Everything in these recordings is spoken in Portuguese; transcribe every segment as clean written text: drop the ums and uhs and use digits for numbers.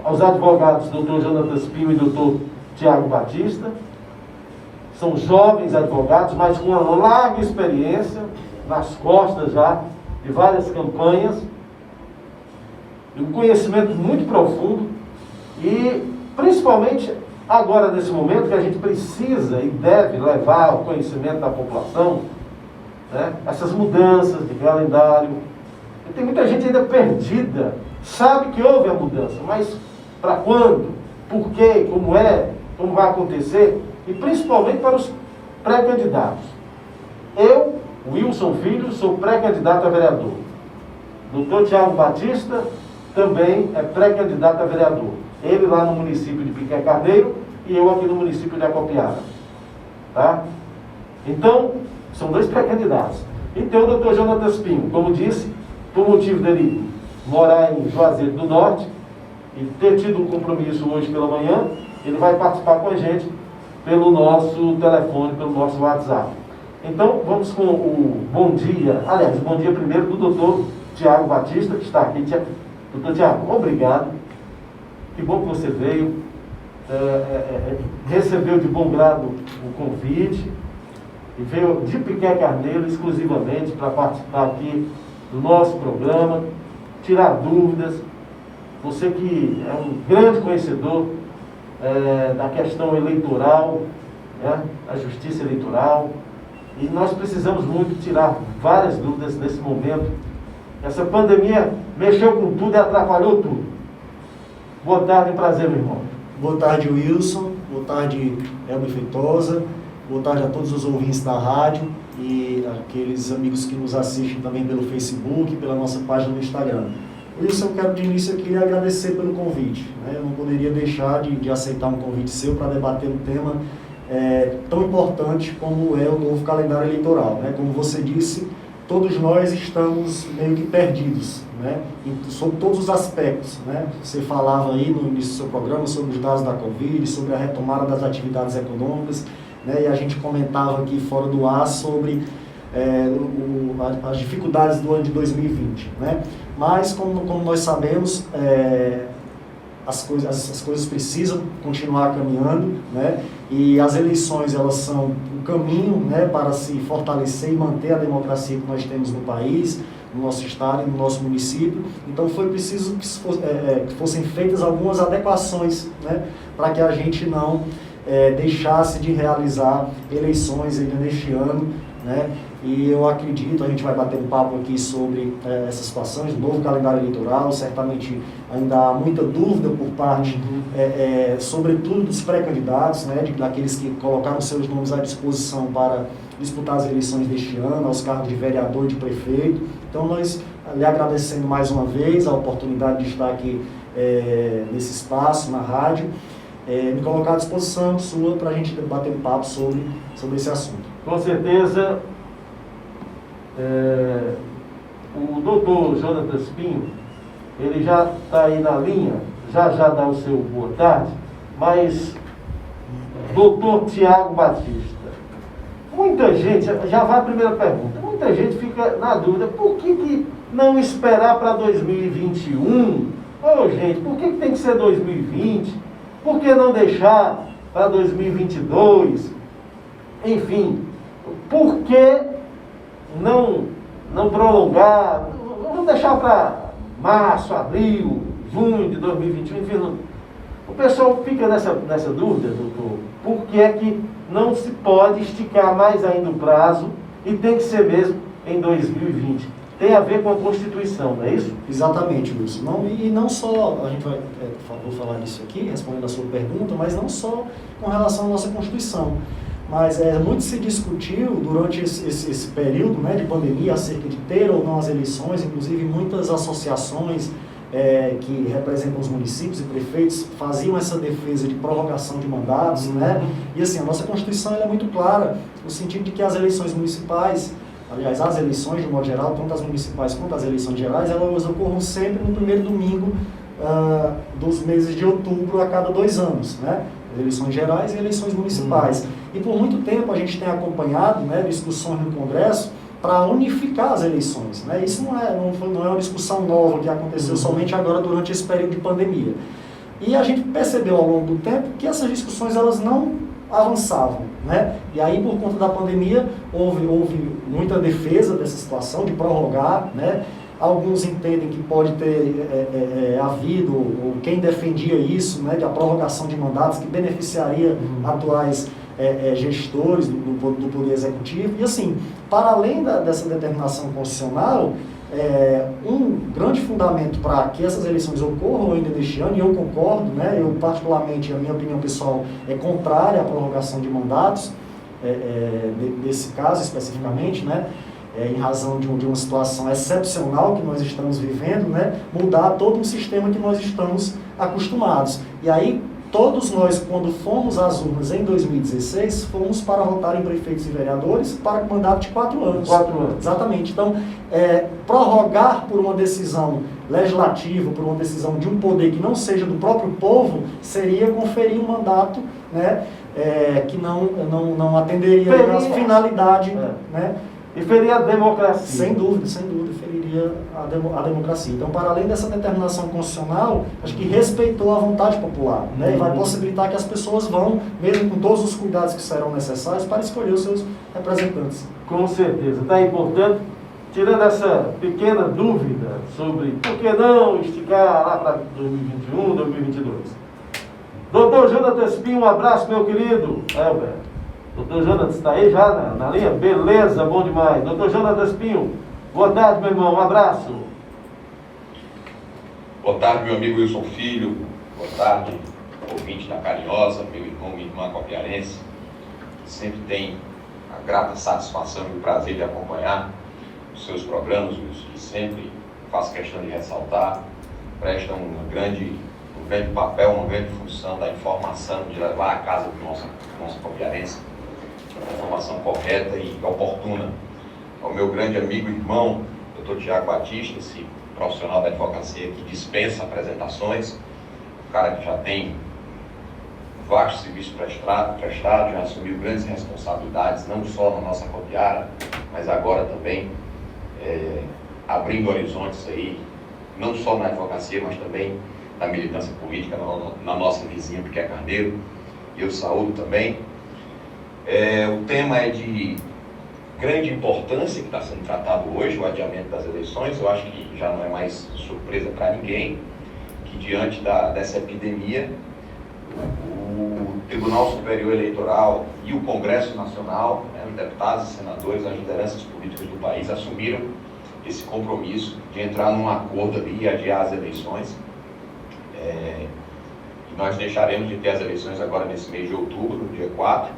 aos advogados Dr. Jonatas Pinho e Dr. Tiago Batista. São jovens advogados, mas com uma larga experiência nas costas já de várias campanhas, e um conhecimento muito profundo, e principalmente agora nesse momento que a gente precisa e deve levar ao conhecimento da população, né, essas mudanças de calendário. E tem muita gente ainda perdida, sabe que houve a mudança, mas para quando, por quê, como vai acontecer, e principalmente para os pré-candidatos. Eu, Wilson Filho, sou pré-candidato a vereador. Dr. Tiago Batista também é pré-candidato a vereador. Ele lá no município de Piqué Carneiro e eu aqui no município de Acopiara. Tá? Então, são dois pré-candidatos. E tem o Dr. Jonatas Pinho, como disse, por motivo dele morar em Juazeiro do Norte e ter tido um compromisso hoje pela manhã, ele vai participar com a gente pelo nosso telefone, pelo nosso WhatsApp. Então, vamos com o bom dia. Aliás, o bom dia primeiro do doutor Tiago Batista, que está aqui. Doutor Tiago, obrigado. Que bom que você veio. Recebeu de bom grado o convite e veio de Piqué Carneiro exclusivamente para participar aqui do nosso programa, tirar dúvidas. Você que é um grande conhecedor da questão eleitoral, né, da justiça eleitoral, e nós precisamos muito tirar várias dúvidas nesse momento. Essa pandemia mexeu com tudo e atrapalhou tudo. Boa tarde, prazer, meu irmão. Boa tarde, Wilson. Boa tarde, Elber Feitosa. Boa tarde a todos os ouvintes da rádio e aqueles amigos que nos assistem também pelo Facebook, pela nossa página no Instagram. Wilson, eu quero de início aqui agradecer pelo convite. Né? Eu não poderia deixar de aceitar um convite seu para debater um tema tão importante como é o novo calendário eleitoral. Né? Como você disse, todos nós estamos meio que perdidos, né? Sobre todos os aspectos. Né? Você falava aí no início do seu programa sobre os dados da Covid, sobre a retomada das atividades econômicas, né? E a gente comentava aqui fora do ar sobre as dificuldades do ano de 2020. Né? Mas, como nós sabemos, as coisas precisam continuar caminhando, né? E as eleições, elas são um caminho, né, para se fortalecer e manter a democracia que nós temos no país, no nosso estado e no nosso município. Então foi preciso que fossem feitas algumas adequações, né, para que a gente não deixasse de realizar eleições ainda neste ano, né? E eu acredito, a gente vai bater um papo aqui sobre essas situações, o novo calendário eleitoral. Certamente ainda há muita dúvida por parte, sobretudo dos pré-candidatos, né, daqueles que colocaram seus nomes à disposição para disputar as eleições deste ano, aos cargos de vereador e de prefeito. Então nós lhe agradecendo mais uma vez a oportunidade de estar aqui nesse espaço, na rádio, me colocar à disposição sua para a gente bater um papo sobre esse assunto. Com certeza. O doutor Jonatas Pinho, ele já está aí na linha, já dá o seu boa tarde, mas doutor Tiago Batista, muita gente, já vai a primeira pergunta, muita gente fica na dúvida, por que não esperar para 2021? Ô gente, por que tem que ser 2020? Por que não deixar para 2022? Enfim, por que não prolongar? Vamos deixar para março, abril, junho de 2021, enfim. O pessoal fica nessa dúvida, doutor, por que é que não se pode esticar mais ainda o prazo e tem que ser mesmo em 2020? Tem a ver com a Constituição, não é isso? Exatamente, Wilson. E não só, a gente vou falar disso aqui, respondendo a sua pergunta, mas não só com relação à nossa Constituição. Mas muito se discutiu durante esse período, né, de pandemia acerca de ter ou não as eleições. Inclusive muitas associações que representam os municípios e prefeitos faziam essa defesa de prorrogação de mandatos, né? E assim, a nossa Constituição ela é muito clara no sentido de que as eleições municipais, aliás, as eleições de modo geral, tanto as municipais quanto as eleições gerais, elas ocorram sempre no primeiro domingo dos meses de outubro a cada 2 anos, né? Eleições gerais e eleições municipais. E por muito tempo a gente tem acompanhado, né, discussões no Congresso para unificar as eleições, né? Isso não é uma discussão nova que aconteceu somente agora durante esse período de pandemia. E a gente percebeu ao longo do tempo que essas discussões elas não avançavam, né? E aí, por conta da pandemia, houve muita defesa dessa situação, de prorrogar, né? Alguns entendem que pode ter havido, ou quem defendia isso, né, de a prorrogação de mandatos que beneficiaria atuais gestores do Poder Executivo. E assim, para além dessa determinação constitucional, um grande fundamento para que essas eleições ocorram ainda neste ano, e eu concordo, né, eu particularmente, a minha opinião pessoal é contrária à prorrogação de mandatos, nesse caso especificamente, né, em razão de uma situação excepcional que nós estamos vivendo, né, mudar todo um sistema que nós estamos acostumados. E aí, todos nós, quando fomos às urnas em 2016, fomos para votar em prefeitos e vereadores para mandato de 4 anos. 4 anos. Exatamente. Então, prorrogar por uma decisão legislativa, por uma decisão de um poder que não seja do próprio povo, seria conferir um mandato, né, que não atenderia a finalidade, né? E feria a democracia. Sem dúvida, feriria a democracia. Então, para além dessa determinação constitucional, acho que respeitou a vontade popular, né? E vai possibilitar que as pessoas vão, mesmo com todos os cuidados que serão necessários, para escolher os seus representantes. Com certeza. Está aí, portanto, tirando essa pequena dúvida sobre por que não esticar lá para 2021, 2022. Doutor Jonathan Espinho, um abraço, meu querido. Elber. Doutor Jonathan está aí já na linha? Beleza, bom demais. Doutor Jonathan Espinho, boa tarde, meu irmão, um abraço. Boa tarde, meu amigo Wilson Filho. Boa tarde, ouvinte da Carinhosa, meu irmão, minha irmã copiarense. Sempre tem a grata satisfação e o prazer de acompanhar os seus programas, Wilson, e sempre faço questão de ressaltar, prestam um grande papel, uma grande função da informação, de levar à casa do nosso copiarense informação correta e oportuna. Ao meu grande amigo e irmão, Dr. Tiago Batista, esse profissional da advocacia que dispensa apresentações, um cara que já tem vasto serviço prestado, já assumiu grandes responsabilidades, não só na nossa Copiara, mas agora também abrindo horizontes aí, não só na advocacia, mas também na militância política, na nossa vizinha Piqué Carneiro. Eu saúdo também. O tema é de grande importância que está sendo tratado hoje, o adiamento das eleições. Eu acho que já não é mais surpresa para ninguém que, diante dessa epidemia, o Tribunal Superior Eleitoral e o Congresso Nacional, né, os deputados e senadores, as lideranças políticas do país, assumiram esse compromisso de entrar num acordo ali e adiar as eleições. E nós deixaremos de ter as eleições agora nesse mês de outubro, no dia 4,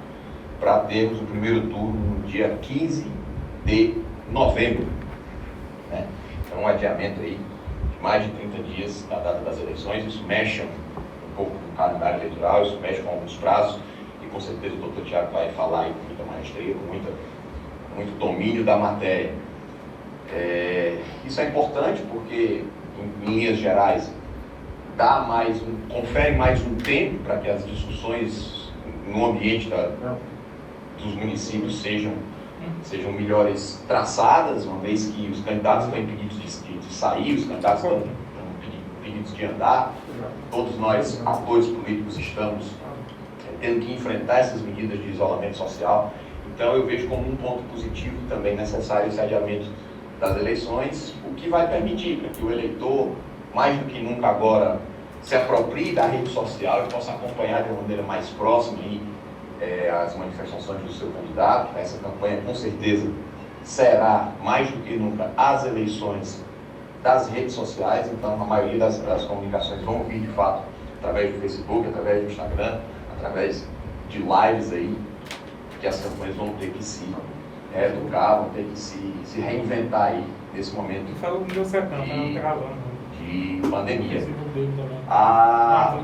para termos o primeiro turno no dia 15 de novembro. Né? Então, um adiamento aí de mais de 30 dias da data das eleições. Isso mexe um pouco no calendário eleitoral, isso mexe com alguns prazos, e com certeza o doutor Tiago vai falar aí com muita maestria, com muito domínio da matéria. Isso é importante porque, em linhas gerais, confere mais um tempo para que as discussões no ambiente dos municípios sejam melhores traçadas, uma vez que os candidatos estão impedidos de sair, os candidatos estão impedidos de andar. Todos nós, atores políticos, estamos tendo que enfrentar essas medidas de isolamento social. Então eu vejo como um ponto positivo também necessário esse adiamento das eleições, o que vai permitir que o eleitor, mais do que nunca agora, se aproprie da rede social e possa acompanhar de uma maneira mais próxima aí, as manifestações do seu candidato. Essa campanha, com certeza, será, mais do que nunca, as eleições das redes sociais. Então, a maioria das comunicações vão vir, de fato, através do Facebook, através do Instagram, através de lives aí, que as campanhas vão ter que se reeducar, vão ter que se reinventar aí, nesse momento de pandemia. A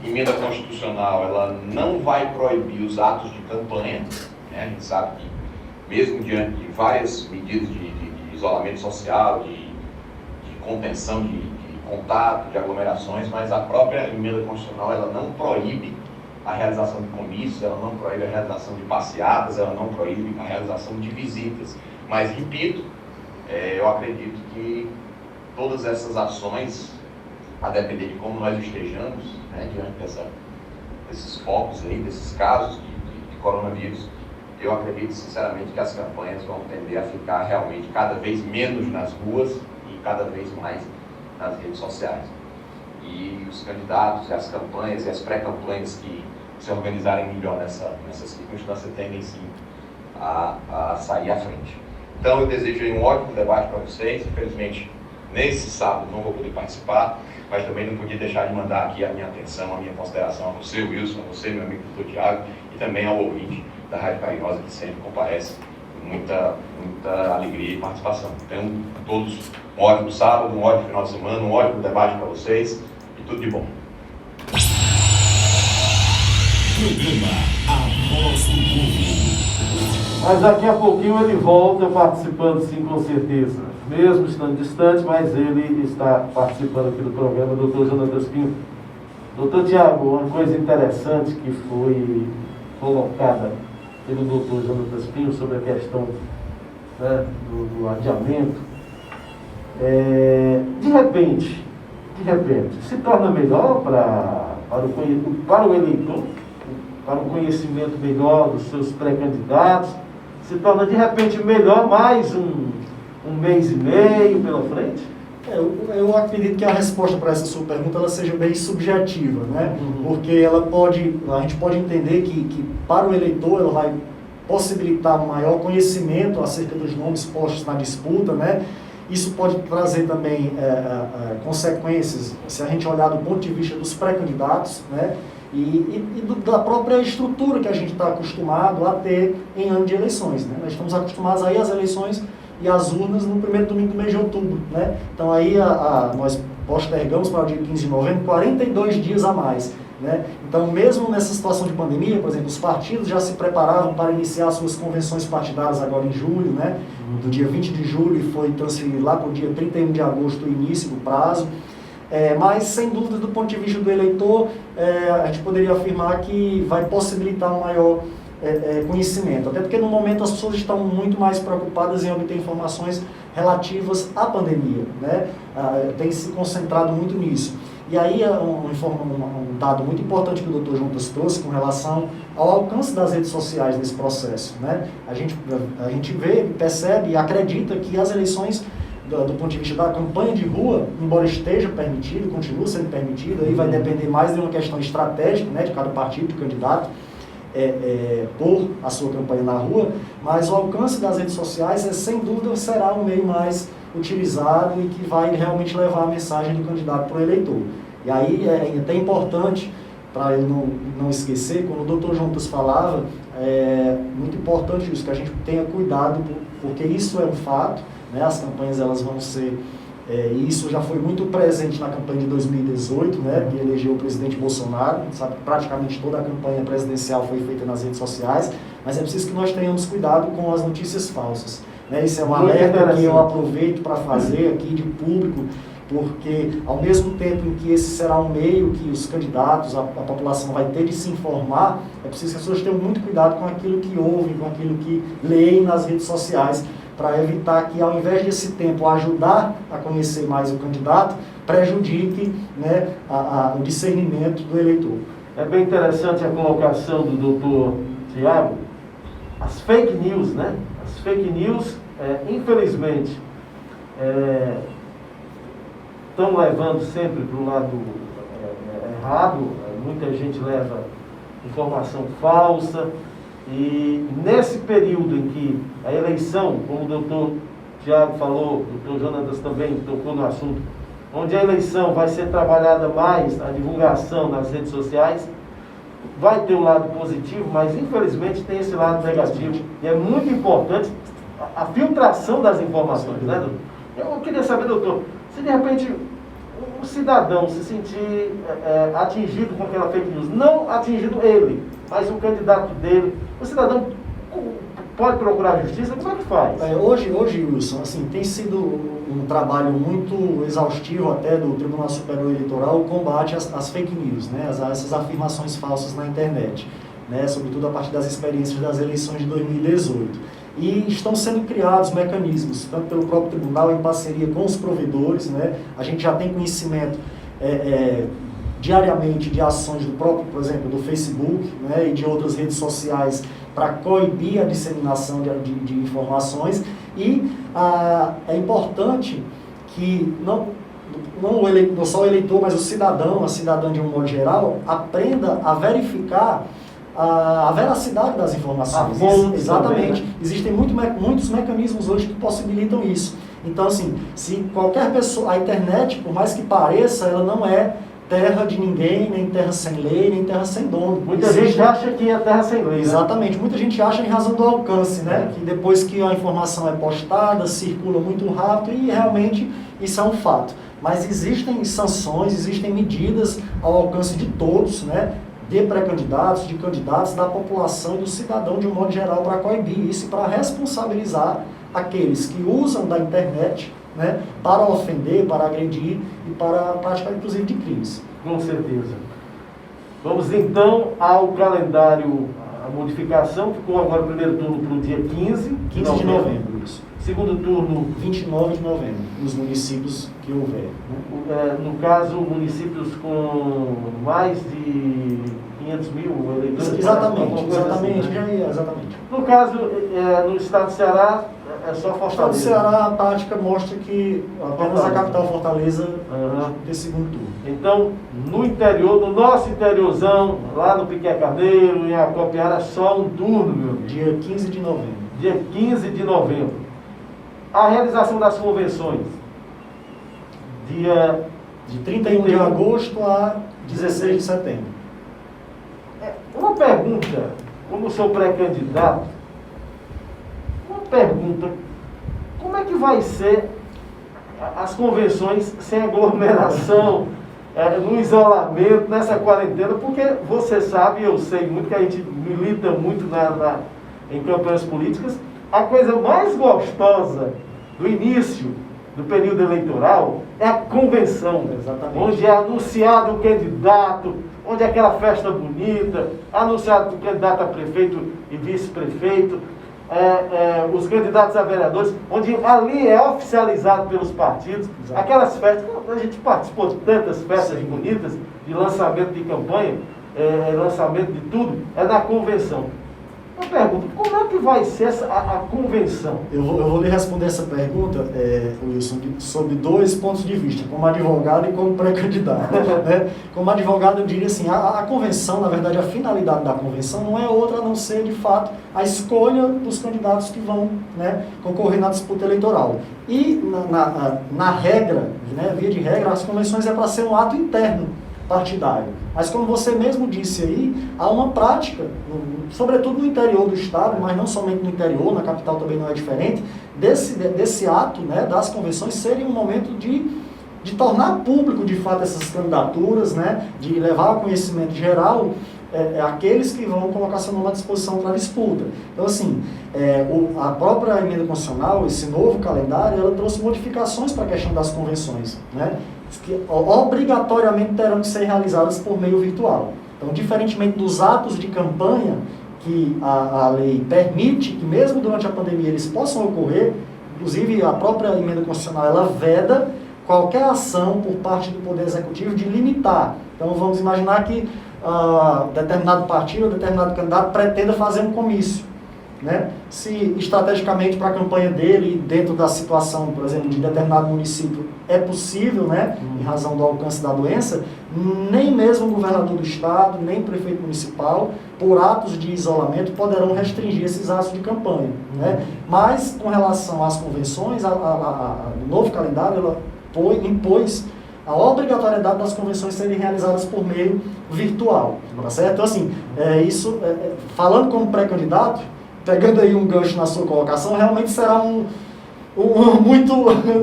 emenda constitucional, ela não vai proibir os atos de campanha, né? A gente sabe que, mesmo diante de várias medidas de isolamento social, de contenção de contato, de aglomerações, mas a própria emenda constitucional, ela não proíbe a realização de comícios, ela não proíbe a realização de passeatas, ela não proíbe a realização de visitas. Mas, repito, eu acredito que todas essas ações a depender de como nós estejamos, né, diante desses focos aí, desses casos de coronavírus, eu acredito sinceramente que as campanhas vão tender a ficar realmente cada vez menos nas ruas e cada vez mais nas redes sociais. E os candidatos, as campanhas e as pré-campanhas que se organizarem melhor nessa circunstância tendem sim a sair à frente. Então eu desejo aí um ótimo debate para vocês. Infelizmente, nesse sábado não vou poder participar, mas também não podia deixar de mandar aqui a minha atenção, a minha consideração a você, Wilson, a você, meu amigo doutor Tiago, e também ao ouvinte da Rádio Carinhosa, que sempre comparece com muita alegria e participação. Então, todos um ótimo sábado, um ótimo final de semana, um ótimo debate para vocês e tudo de bom. Programa A Voz do Povo. Mas daqui a pouquinho ele volta participando, sim, com certeza. Mesmo estando distante, mas ele está participando aqui do programa, doutor Jonatas Pinho. Doutor Tiago, uma coisa interessante que foi colocada pelo doutor Jonatas Pinho sobre a questão, né, do adiamento, de repente, se torna melhor para o eleitor, para um conhecimento melhor dos seus pré-candidatos, se torna de repente melhor mais um mês e meio pela frente? Eu acredito que a resposta para essa sua pergunta ela seja bem subjetiva, né? Porque a gente pode entender que para o eleitor ela vai possibilitar um maior conhecimento acerca dos nomes postos na disputa, né? Isso pode trazer também consequências, se a gente olhar do ponto de vista dos pré-candidatos, né? Da própria estrutura que a gente está acostumado a ter em ano de eleições, né? Nós estamos acostumados aí às eleições e às urnas no primeiro domingo do mês de outubro, né? Então aí nós postergamos para o dia 15 de novembro 42 dias a mais, né? Então mesmo nessa situação de pandemia, por exemplo, os partidos já se preparavam para iniciar suas convenções partidárias agora em julho, né? Do dia 20 de julho e foi transferido lá para o dia 31 de agosto o início do prazo. Mas, sem dúvida, do ponto de vista do eleitor, a gente poderia afirmar que vai possibilitar um maior conhecimento. Até porque, no momento, as pessoas estão muito mais preocupadas em obter informações relativas à pandemia, né? Tem se concentrado muito nisso. E aí, um dado muito importante que o Dr. Juntas trouxe com relação ao alcance das redes sociais nesse processo, né? A gente vê, percebe e acredita que as eleições, do ponto de vista da campanha de rua, embora esteja permitido, continua sendo permitido, aí vai depender mais de uma questão estratégica, né, de cada partido, do candidato, por a sua campanha na rua, mas o alcance das redes sociais, sem dúvida, será o meio mais utilizado e que vai realmente levar a mensagem do candidato para o eleitor. E aí é até importante, para eu não esquecer, quando o Dr. Juntas falava, muito importante isso, que a gente tenha cuidado, porque isso é um fato, né? As campanhas elas vão ser, e isso já foi muito presente na campanha de 2018, né? Que elegeu o presidente Bolsonaro, sabe, praticamente toda a campanha presidencial foi feita nas redes sociais, mas é preciso que nós tenhamos cuidado com as notícias falsas, né? Isso é um alerta que eu aproveito para fazer aqui de público, porque ao mesmo tempo em que esse será um meio que os candidatos, a população vai ter de se informar, é preciso que as pessoas tenham muito cuidado com aquilo que ouvem, com aquilo que leem nas redes sociais, para evitar que, ao invés desse tempo ajudar a conhecer mais o candidato, prejudique, né, o discernimento do eleitor. É bem interessante a colocação do doutor Tiago. As fake news, né? As fake news, infelizmente, estão levando sempre para o lado errado. Muita gente leva informação falsa. E nesse período em que a eleição, como o doutor Tiago falou, o doutor Jonatas também tocou no assunto, onde a eleição vai ser trabalhada mais, a divulgação nas redes sociais, vai ter um lado positivo, mas infelizmente tem esse lado negativo. E é muito importante a filtração das informações, né, doutor? Eu queria saber, doutor, se de repente um cidadão se sentir atingido com aquela fake news, não atingido ele, mas o candidato dele, o cidadão pode procurar justiça? Como é que faz? Hoje, Wilson, assim, tem sido um trabalho muito exaustivo até do Tribunal Superior Eleitoral o combate às fake news, né, essas afirmações falsas na internet, né, sobretudo a partir das experiências das eleições de 2018. E estão sendo criados mecanismos, tanto pelo próprio tribunal, em parceria com os provedores, né? A gente já tem conhecimento diariamente de ações do próprio, por exemplo, do Facebook, né, e de outras redes sociais para coibir a disseminação de informações. E é importante que não só o eleitor, mas o cidadão, a cidadã de um modo geral, aprenda a verificar a veracidade das informações. Exatamente. Também, né? Existem muitos mecanismos hoje que possibilitam isso. Então, assim, se qualquer pessoa... A internet, por mais que pareça, ela não é terra de ninguém, nem terra sem lei, nem terra sem dono. Muita gente acha que é terra sem lei. Exatamente. Né? Muita gente acha em razão do alcance, né? Que depois que a informação é postada, circula muito rápido e realmente isso é um fato. Mas existem sanções, existem medidas ao alcance de todos, né? De pré-candidatos, de candidatos, da população e do cidadão de um modo geral para coibir isso e para responsabilizar aqueles que usam da internet, né, para ofender, para agredir e para praticar inclusive de crimes. Com certeza. Vamos então ao calendário, a modificação, ficou agora o primeiro turno para o dia 15 de novembro. Isso. Segundo turno, 29 de novembro, nos municípios que houver. No caso, municípios com mais de 500 mil eleitores? Exatamente. No caso, no estado do Ceará, é só Fortaleza. No estado do Ceará, a prática mostra que apenas a capital Fortaleza tem segundo turno. Então, no interior, no nosso interiorzão, lá no Piquet Carneiro, em Acopiara, só um turno, meu amigo. Dia 15 de novembro. Dia 15 de novembro. A realização das convenções, dia de 31 de agosto a 16 de setembro. Uma pergunta, como sou pré-candidato, como é que vai ser as convenções sem aglomeração, no isolamento, nessa quarentena? Porque você sabe, eu sei muito, que a gente milita muito em campanhas políticas. A coisa mais gostosa do início do período eleitoral é a convenção. Exatamente. Onde é anunciado o candidato, onde é aquela festa bonita, anunciado o candidato a prefeito e vice-prefeito, os candidatos a vereadores, onde ali é oficializado pelos partidos. Exato. Aquelas festas, a gente participou de tantas festas bonitas, de lançamento de campanha, lançamento de tudo, é na convenção. Eu pergunto, como é que vai ser a convenção? Eu vou lhe responder essa pergunta, Wilson, sob dois pontos de vista, como advogado e como pré-candidato. Né? Como advogado, eu diria assim, a convenção, na verdade, a finalidade da convenção não é outra a não ser, de fato, a escolha dos candidatos que vão, né, concorrer na disputa eleitoral. E, na regra, né, via de regra, as convenções é para ser um ato interno partidário. Mas como você mesmo disse aí, há uma prática, sobretudo no interior do estado, mas não somente no interior, na capital também não é diferente, desse ato, né, das convenções serem um momento de tornar público de fato essas candidaturas, né, de levar ao conhecimento geral aqueles que vão colocar seu nome à disposição para a disputa. Então, assim, a própria emenda constitucional, esse novo calendário, ela trouxe modificações para a questão das convenções, né, que obrigatoriamente terão que ser realizadas por meio virtual. Então, diferentemente dos atos de campanha, que a lei permite que mesmo durante a pandemia eles possam ocorrer, inclusive a própria emenda constitucional, ela veda qualquer ação por parte do Poder Executivo de limitar. Então, vamos imaginar que determinado partido ou determinado candidato pretenda fazer um comício. Né? Se estrategicamente para a campanha dele, dentro da situação, por exemplo, de determinado município, é possível, né, em razão do alcance da doença, nem mesmo o governador do estado, nem o prefeito municipal, por atos de isolamento, poderão restringir esses atos de campanha. Né? Mas, com relação às convenções, o novo calendário ela impôs a obrigatoriedade das convenções serem realizadas por meio virtual. Tá certo? Então, assim, falando como pré-candidato, pegando aí um gancho na sua colocação, realmente será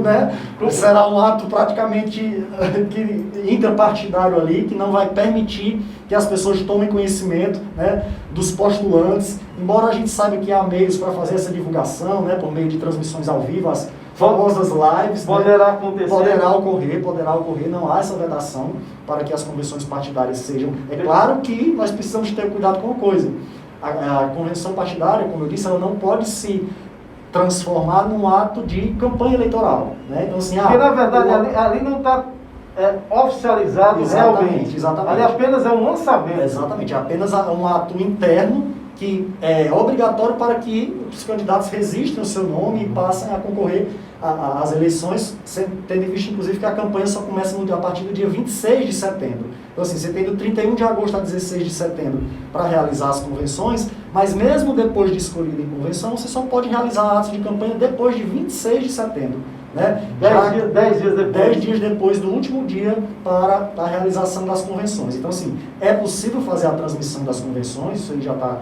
né, será um ato praticamente intrapartidário ali, que não vai permitir que as pessoas tomem conhecimento, né, dos postulantes, embora a gente saiba que há meios para fazer essa divulgação, né, por meio de transmissões ao vivo, as famosas lives. Poderá né, acontecer. Poderá ocorrer, não há essa vedação para que as convenções partidárias sejam. É claro que nós precisamos ter cuidado com uma coisa. A convenção partidária, como eu disse, ela não pode se transformar num ato de campanha eleitoral. Né? Então, assim, porque, na verdade, ali não está oficializado realmente. Exatamente. Ali apenas é um lançamento. Exatamente, é apenas um ato interno que é obrigatório para que os candidatos registrem o seu nome e passem a concorrer às eleições, tendo em vista, inclusive, que a campanha só começa a partir do dia 26 de setembro. Então, assim, você tem do 31 de agosto a 16 de setembro para realizar as convenções, mas mesmo depois de escolhido em convenção, você só pode realizar atos de campanha depois de 26 de setembro. Né? 10 dias depois do último dia para a realização das convenções. Então, assim, é possível fazer a transmissão das convenções, isso aí já está,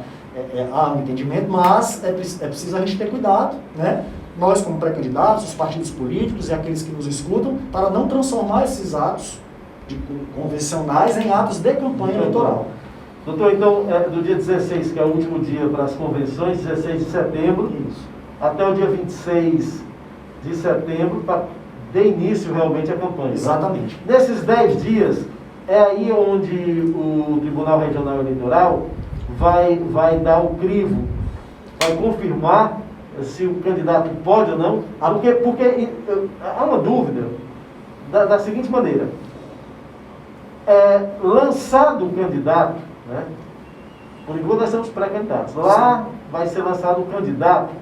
há um entendimento, mas é preciso a gente ter cuidado, né? Nós como pré-candidatos, os partidos políticos e aqueles que nos escutam, para não transformar esses atos convencionais em atos de campanha eleitoral. Doutor, então, do dia 16, que é o último dia para as convenções, 16 de setembro, Isso. até o dia 26 de setembro, para dar início realmente à campanha. Exatamente. Né? Nesses 10 dias, é aí onde o Tribunal Regional Eleitoral vai dar o crivo, vai confirmar se o candidato pode ou não, porque há uma dúvida da seguinte maneira: lançado o candidato, né? Por enquanto nós temos pré-candidatos, lá vai ser lançado o candidato.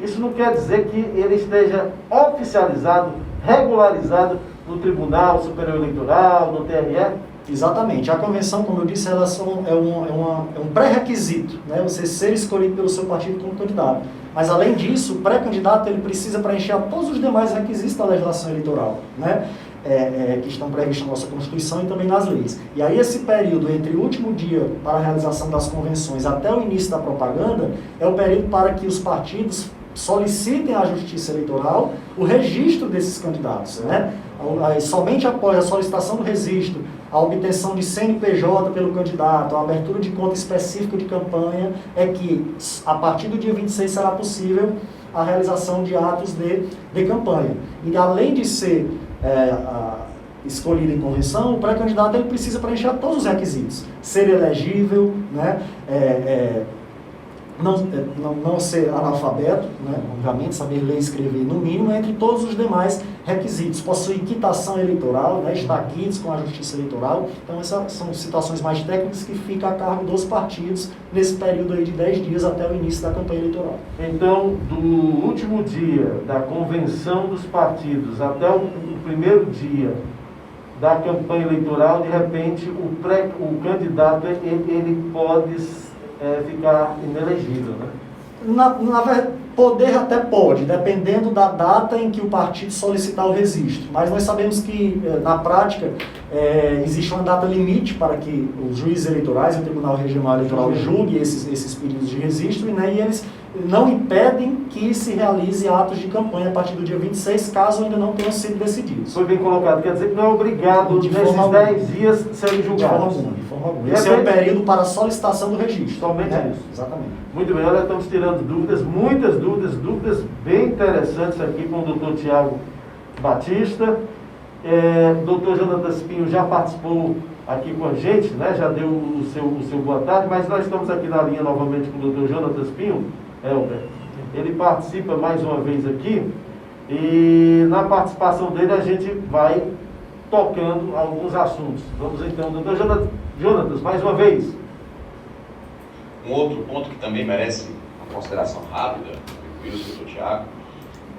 Isso não quer dizer que ele esteja oficializado, regularizado no Tribunal Superior Eleitoral, no TRE. Exatamente. A convenção, como eu disse, ela é um pré-requisito, né? Você ser escolhido pelo seu partido como candidato. Mas, além disso, o pré-candidato ele precisa preencher todos os demais requisitos da legislação eleitoral, né? Que estão previstos na nossa Constituição e também nas leis. E aí esse período entre o último dia para a realização das convenções até o início da propaganda é o período para que os partidos solicitem à Justiça Eleitoral o registro desses candidatos, né? Somente após a solicitação do registro, a obtenção de CNPJ pelo candidato, a abertura de conta específica de campanha, é que a partir do dia 26 será possível a realização de atos de campanha. E além de ser escolhido em convenção, o pré-candidato ele precisa preencher todos os requisitos: ser elegível, né? Não ser analfabeto, né? Obviamente, saber ler e escrever no mínimo, entre todos os demais requisitos. Possuir quitação eleitoral, né? Estar quites com a Justiça Eleitoral. Então, essas são situações mais técnicas que ficam a cargo dos partidos nesse período aí de 10 dias até o início da campanha eleitoral. Então, do último dia da convenção dos partidos até o primeiro dia da campanha eleitoral, de repente, o candidato ele pode ficar inelegível, né? Na verdade, poder até pode, dependendo da data em que o partido solicitar o registro. Mas nós sabemos que, na prática, existe uma data limite para que os juízes eleitorais e o Tribunal Regional Eleitoral julguem esses pedidos de registro, né, e eles não impedem que se realize atos de campanha a partir do dia 26, caso ainda não tenham sido decididos. Foi bem colocado, quer dizer que não é obrigado nesses 10 dias serem julgados. De forma alguma. Esse é o período para a solicitação do registro. Somente né? isso. Exatamente. Muito bem, olha, estamos tirando dúvidas, muitas dúvidas bem interessantes aqui com o doutor Tiago Batista. Doutor Jonatas Pinho já participou aqui com a gente, né? Já deu o seu boa tarde, mas nós estamos aqui na linha novamente com o doutor Jonatas Pinho. Ele participa mais uma vez aqui e na participação dele a gente vai tocando alguns assuntos. Vamos então, doutor Jonatas, mais uma vez. Um outro ponto que também merece uma consideração rápida, doutor Tiago,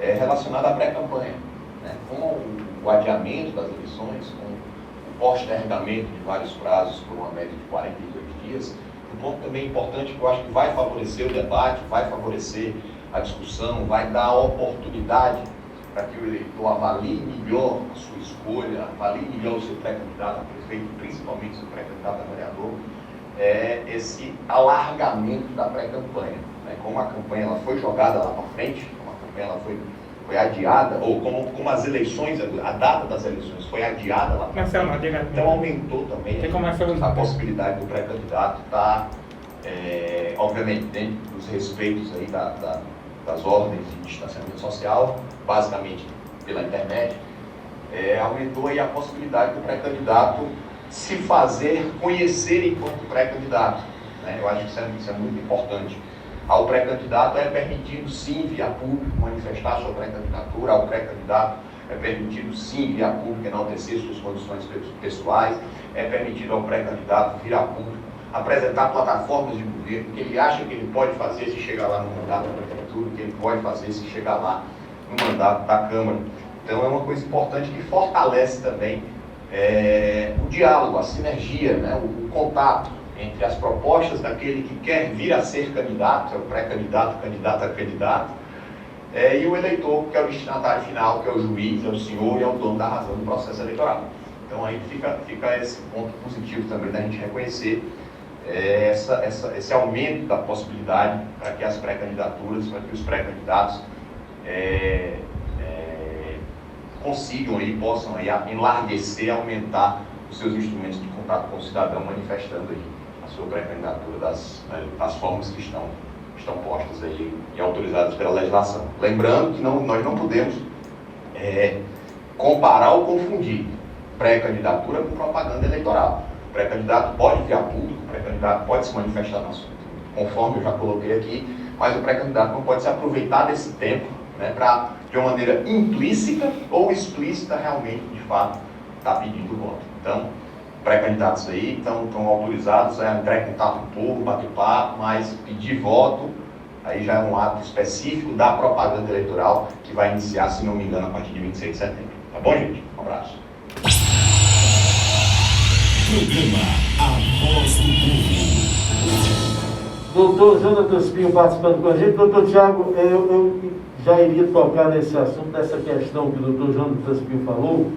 é relacionado à pré-campanha, né? Com o adiamento das eleições, com o postergamento de vários prazos por uma média de 42 dias, um ponto também importante que eu acho que vai favorecer o debate, vai favorecer a discussão, vai dar oportunidade para que o eleitor avalie melhor a sua escolha, avalie melhor o seu pré-candidato a prefeito, principalmente o seu pré-candidato a vereador, esse alargamento da pré-campanha. Né? Como a campanha ela foi jogada lá para frente, como a campanha ela foi adiada, ou como as eleições, a data das eleições foi adiada lá para frente, então aumentou também a possibilidade do pré-candidato estar, obviamente, dentro dos respeitos aí das ordens de distanciamento social, basicamente pela internet, aumentou aí a possibilidade do pré-candidato se fazer conhecer enquanto pré-candidato. Né? Eu acho que isso é muito importante. Ao pré-candidato é permitido, sim, via público, manifestar sua pré-candidatura, ao pré-candidato é permitido sim via pública enaltecer suas condições pessoais, é permitido ao pré-candidato vir a público apresentar plataformas de governo, que ele acha que ele pode fazer se chegar lá no mandato da prefeitura, que ele pode fazer se chegar lá no mandato da Câmara. Então é uma coisa importante que fortalece também o diálogo, a sinergia, né, o contato entre as propostas daquele que quer vir a ser candidato, é o pré-candidato, candidato a candidato, e o eleitor, que é o destinatário final, que é o juiz, é o senhor e é o dono da razão do processo eleitoral. Então aí fica esse ponto positivo também da gente reconhecer esse aumento da possibilidade para que as pré-candidaturas, para que os pré-candidatos consigam e possam aí enlarguecer, aumentar os seus instrumentos de contato com o cidadão, manifestando aí a sua pré-candidatura das formas que estão postas aí e autorizadas pela legislação. Lembrando que nós não podemos comparar ou confundir pré-candidatura com propaganda eleitoral. O pré-candidato pode vir a público, o pré-candidato pode se manifestar no assunto, conforme eu já coloquei aqui, mas o pré-candidato não pode se aproveitar desse tempo, né, para, de uma maneira implícita ou explícita, realmente, de fato, estar pedindo voto. Então, pré-candidatos aí estão autorizados a entrar em contato com o povo, bater papo, mas pedir voto, aí já é um ato específico da propaganda eleitoral que vai iniciar, se não me engano, a partir de 26 de setembro. Tá bom, gente? Um abraço. Programa A Voz do Povo. Doutor Jonatas Pinho participando com a gente. Doutor Tiago, eu já iria tocar nesse assunto, nessa questão que o doutor Jonatas Pinho falou,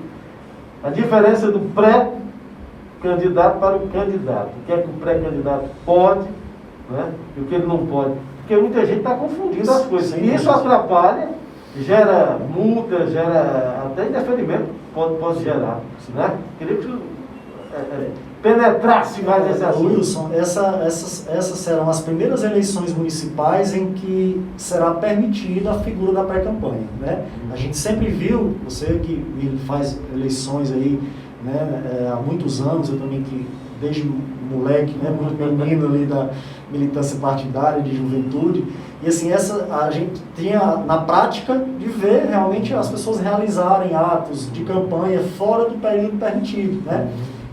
a diferença do pré-candidato para o candidato. O que é que o pré-candidato pode, né, e o que ele não pode. Porque muita gente está confundindo as coisas. E isso atrapalha, gera multa, gera até indeferimento, pode gerar. Né? Queria que penetrasse mais esse assunto. Wilson, essas serão as primeiras eleições municipais em que será permitida a figura da pré-campanha, né? A gente sempre viu, você que faz eleições aí, né, há muitos anos, eu também que desde moleque, né, muito menino ali da militância partidária de juventude, e assim, a gente tinha na prática de ver realmente as pessoas realizarem atos de campanha fora do período permitido, né?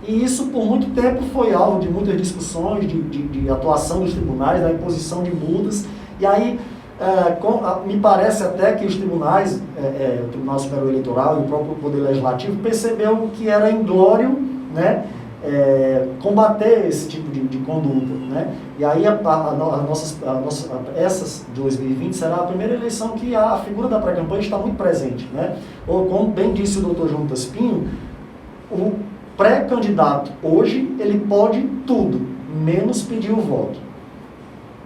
E isso, por muito tempo, foi alvo de muitas discussões, de atuação dos tribunais, da imposição de multas. E aí, me parece até que os tribunais, o Tribunal Superior Eleitoral e o próprio Poder Legislativo, percebeu que era inglório, né, combater esse tipo de conduta. Né? E aí, essas 2020 será a primeira eleição que a figura da pré-campanha está muito presente. Né? Ou, como bem disse o doutor Jonatas Pinho, o pré-candidato hoje, ele pode tudo, menos pedir o voto.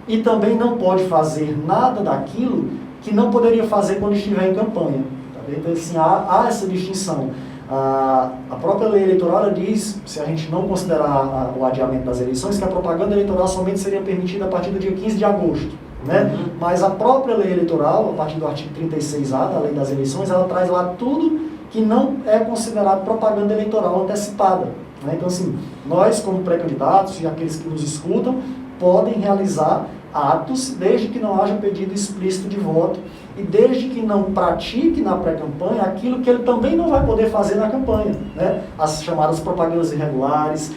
E também não pode fazer nada daquilo que não poderia fazer quando estiver em campanha. Tá bem? Então, assim, há essa distinção. A própria lei eleitoral diz, se a gente não considerar o adiamento das eleições, que a propaganda eleitoral somente seria permitida a partir do dia 15 de agosto. Né? Mas a própria lei eleitoral, a partir do artigo 36A da lei das eleições, ela traz lá tudo que não é considerado propaganda eleitoral antecipada. Né? Então, assim, nós, como pré-candidatos e aqueles que nos escutam, podem realizar atos desde que não haja pedido explícito de voto e desde que não pratique na pré-campanha aquilo que ele também não vai poder fazer na campanha. Né? As chamadas propagandas irregulares,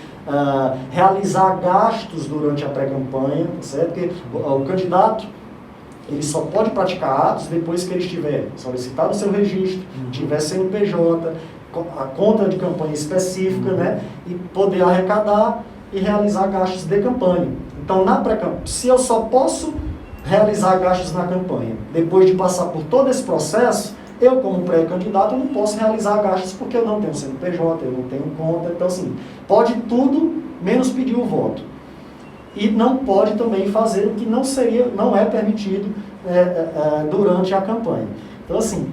realizar gastos durante a pré-campanha, certo? Porque o candidato, ele só pode praticar atos depois que ele estiver solicitado o seu registro, tiver CNPJ, a conta de campanha específica, né, e poder arrecadar e realizar gastos de campanha. Então, na pré-campanha, se eu só posso realizar gastos na campanha, depois de passar por todo esse processo, eu, como pré-candidato, não posso realizar gastos porque eu não tenho CNPJ, eu não tenho conta. Então, assim, pode tudo, menos pedir o voto. E não pode também fazer o que não é permitido durante a campanha. Então, assim,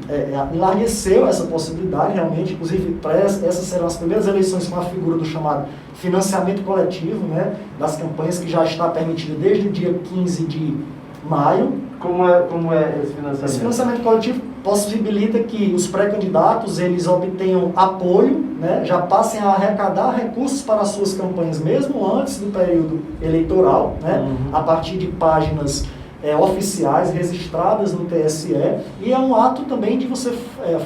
enlargueceu essa possibilidade, realmente, inclusive, essas serão as primeiras eleições com a figura do chamado financiamento coletivo, né, das campanhas, que já está permitido desde o dia 15 de maio. Como é esse financiamento? Esse financiamento coletivo possibilita que os pré-candidatos, eles obtenham apoio, né, já passem a arrecadar recursos para as suas campanhas, mesmo antes do período eleitoral, né, a partir de páginas oficiais, registradas no TSE, e é um ato também de você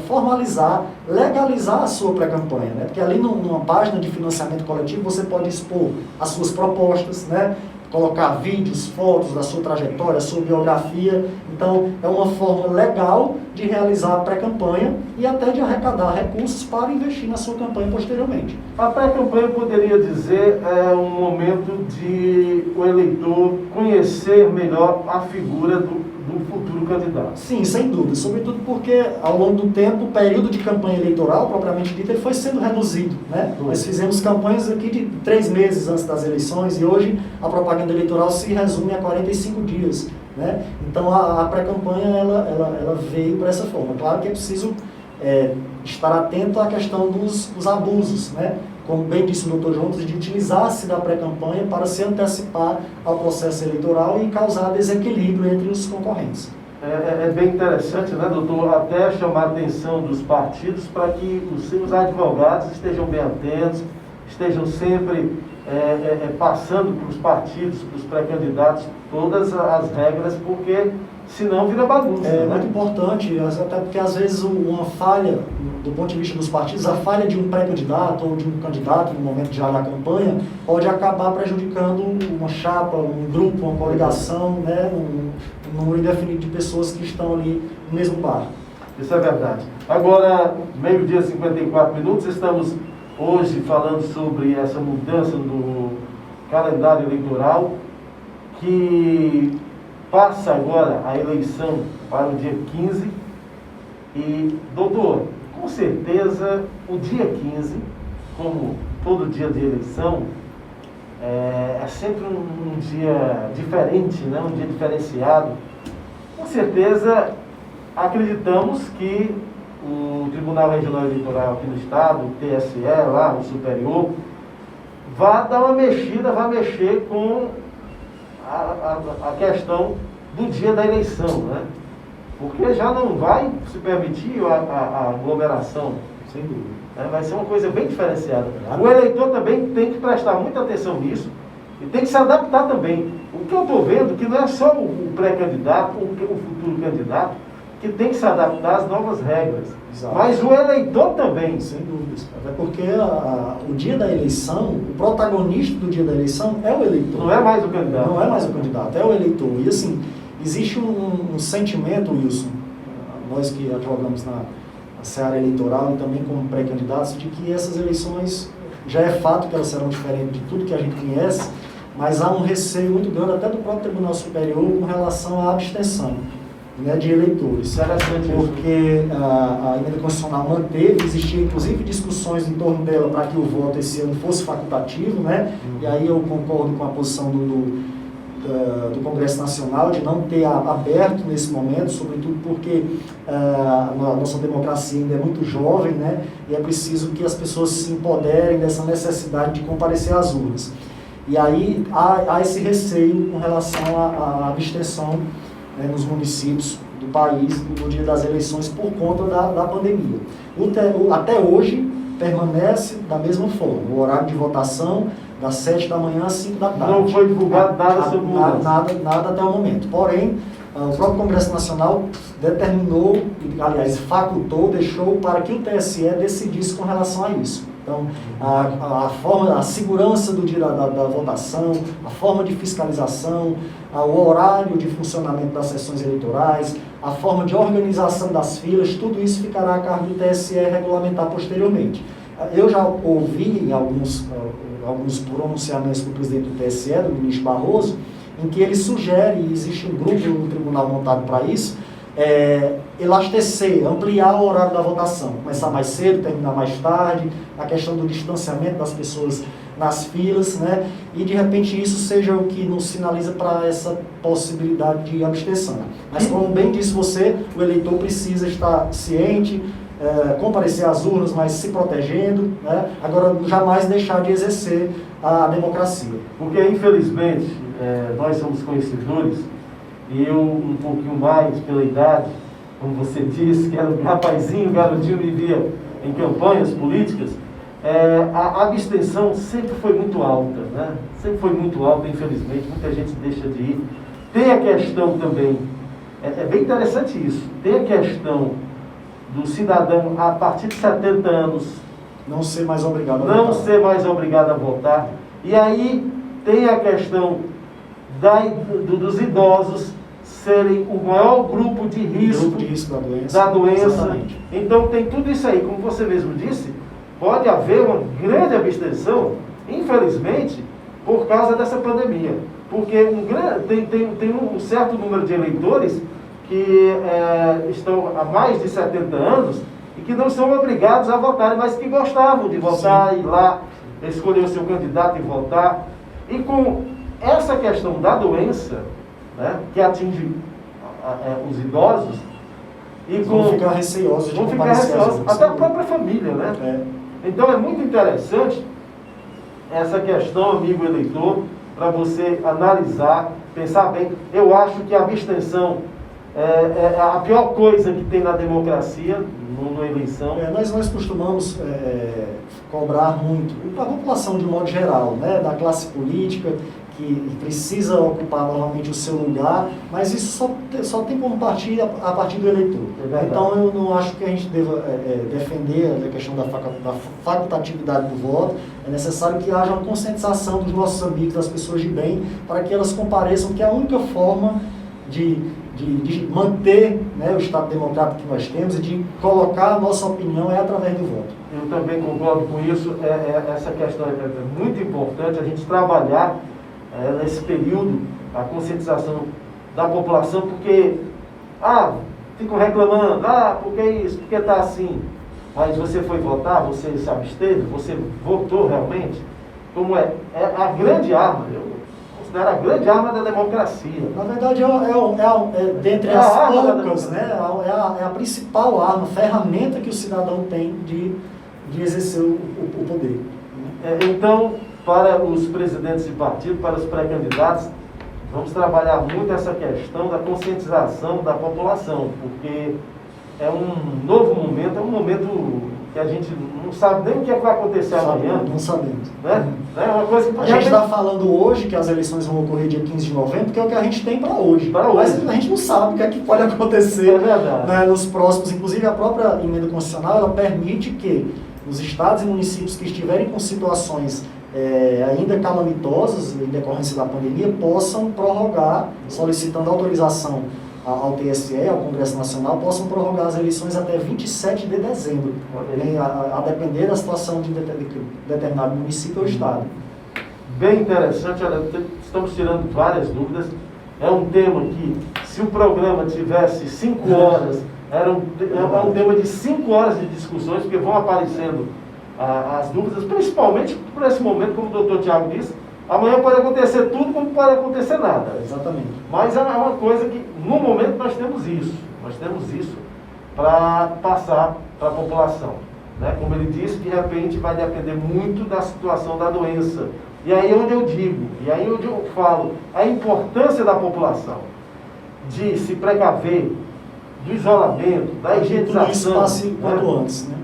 formalizar, legalizar a sua pré-campanha, né? Porque ali numa página de financiamento coletivo você pode expor as suas propostas, né? Colocar vídeos, fotos da sua trajetória, sua biografia. Então, é uma forma legal de realizar a pré-campanha e até de arrecadar recursos para investir na sua campanha posteriormente. A pré-campanha, poderia dizer, é um momento de o eleitor conhecer melhor a figura do futuro candidato. Sim, sem dúvida, sobretudo porque ao longo do tempo o período de campanha eleitoral, propriamente dito, ele foi sendo reduzido, né? Nós fizemos campanhas aqui de 3 meses antes das eleições e hoje a propaganda eleitoral se resume a 45 dias, né? Então a pré-campanha ela veio para essa forma. Claro que é preciso estar atento à questão dos abusos, né? Como bem disse o Dr. Jones, de utilizar-se da pré-campanha para se antecipar ao processo eleitoral e causar desequilíbrio entre os concorrentes. É bem interessante, né, doutor, até chamar a atenção dos partidos para que os seus advogados estejam bem atentos, estejam sempre passando para os partidos, para os pré-candidatos, todas as regras, porque senão vira bagunça. É muito importante, até porque às vezes uma falha, do ponto de vista dos partidos, a falha de um pré-candidato ou de um candidato no momento já da campanha pode acabar prejudicando uma chapa, um grupo, uma coligação, né, um número indefinido de pessoas que estão ali no mesmo barco. Isso é verdade. Agora, meio-dia 54 minutos, estamos hoje falando sobre essa mudança no calendário eleitoral, que passa agora a eleição para o dia 15 e, doutor, com certeza o dia 15, como todo dia de eleição, é sempre um dia diferente, né? Um dia diferenciado. Com certeza acreditamos que o Tribunal Regional Eleitoral aqui no Estado, o TSE, lá no Superior, vai dar uma mexida, vai mexer com a questão do dia da eleição, né? Porque já não vai se permitir a aglomeração, Sem dúvida. Vai ser uma coisa bem diferenciada. O eleitor também tem que prestar muita atenção nisso e tem que se adaptar também. O que eu estou vendo que não é só o pré-candidato, o futuro candidato, que tem que se adaptar às novas regras. Exato. Mas o eleitor também. Sem dúvidas. Até porque o dia da eleição, o protagonista do dia da eleição é o eleitor. Não é mais o candidato. Não é mais o candidato, é o eleitor. E assim, existe um sentimento, Wilson, nós que advogamos na seara eleitoral e também como pré-candidatos, de que essas eleições, já é fato que elas serão diferentes de tudo que a gente conhece, mas há um receio muito grande até do próprio Tribunal Superior com relação à abstenção, né, de eleitores. Interessante isso. Porque a emenda constitucional manteve, existia inclusive discussões em torno dela para que o voto esse ano fosse facultativo, né? E aí eu concordo com a posição do Congresso Nacional de não ter aberto nesse momento, sobretudo porque a nossa democracia ainda é muito jovem, né? E é preciso que as pessoas se empoderem dessa necessidade de comparecer às urnas. E aí há esse receio com relação à abstenção, né, nos municípios do país no dia das eleições por conta da pandemia. Até hoje permanece da mesma forma, o horário de votação das 7 da manhã às 5 da tarde. Não foi divulgado nada sobre mudança. Nada até o momento. Porém, o próprio Congresso Nacional determinou, aliás, facultou, deixou para que o TSE decidisse com relação a isso. Então, a segurança do dia da votação, a forma de fiscalização, o horário de funcionamento das sessões eleitorais, a forma de organização das filas, tudo isso ficará a cargo do TSE regulamentar posteriormente. Eu já ouvi alguns pronunciamentos do presidente do TSE, do ministro Barroso, em que ele sugere, e existe um grupo no tribunal montado para isso, elastecer, ampliar o horário da votação, começar mais cedo, terminar mais tarde, a questão do distanciamento das pessoas nas filas, né? E de repente isso seja o que nos sinaliza para essa possibilidade de abstenção. Mas como bem disse você, o eleitor precisa estar ciente, comparecer às urnas, mas se protegendo, né? Agora jamais deixar de exercer a democracia. Porque infelizmente nós somos conhecedores, e eu um pouquinho mais pela idade, como você disse, que era um rapazinho, garotinho, vivia em campanhas políticas, a abstenção sempre foi muito alta, né? Sempre foi muito alta, infelizmente, muita gente deixa de ir Tem a questão também, é bem interessante isso, tem a questão do cidadão a partir de 70 anos Não ser mais obrigado a não votar. ser mais obrigado a votar. E aí tem a questão dos idosos serem o maior grupo de risco, Grupo de risco da da doença. Exatamente. Então tem tudo isso aí, como você mesmo disse, pode haver uma grande abstenção, infelizmente, por causa dessa pandemia. Porque tem um certo número de eleitores que estão há mais de 70 anos e que não são obrigados a votarem, mas que gostavam de votar, ir lá, escolher o seu candidato e votar. E com essa questão da doença, né, que atinge os idosos, e Vão ficar receosos de vão ficar comparecer às receosos, urnas. até a própria família, né? É. Então é muito interessante essa questão, amigo eleitor, para você analisar, pensar bem. Eu acho que a abstenção é a pior coisa que tem na democracia, numa eleição. Nós costumamos cobrar muito, a população de modo geral, né, da classe política, que precisa ocupar novamente o seu lugar, mas isso só tem como partir a partir do eleitor. Então eu não acho que a gente deva defender a questão da facultatividade do voto. É necessário que haja uma conscientização dos nossos amigos, das pessoas de bem, para que elas compareçam, que é a única forma de manter, né, o Estado democrático que nós temos e de colocar a nossa opinião através do voto. Eu também concordo com isso. Essa questão é muito importante, a gente trabalhar nesse período a conscientização da população, porque ficam reclamando, porque isso, porque está assim. Mas você foi votar, você se absteve, você votou realmente, como é a grande arma, eu considero a grande arma da democracia. Na verdade, dentre as poucas, né, é a principal arma, ferramenta que o cidadão tem de exercer o poder. Então, para os presidentes de partido, para os pré-candidatos, vamos trabalhar muito essa questão da conscientização da população, porque é um novo momento, é um momento que a gente não sabe nem o que vai acontecer amanhã. Não sabemos. Né? É uma coisa que A gente está falando hoje que as eleições vão ocorrer dia 15 de novembro, porque é o que a gente tem para hoje. Mas a gente não sabe o que é que pode acontecer, né, nos próximos. Inclusive, a própria emenda constitucional ela permite que os estados e municípios que estiverem com situações ainda calamitosas em decorrência da pandemia possam prorrogar, solicitando autorização ao TSE, ao Congresso Nacional, possam prorrogar as eleições até 27 de dezembro, a depender da situação de determinado município ou estado. Bem interessante, olha, estamos tirando várias dúvidas. É um tema que, se o programa tivesse 5 horas, é um tema de 5 horas de discussões, porque vão aparecendo as dúvidas, principalmente por esse momento, como o doutor Tiago disse, amanhã pode acontecer tudo, como pode acontecer nada. Exatamente. Mas é uma coisa que, no momento, nós temos isso para passar para a população. Né? Como ele disse, de repente vai depender muito da situação da doença. E aí é onde eu digo, e aí é onde eu falo, a importância da população de se precaver do isolamento, da higienização. Tudo isso passe quanto antes, né?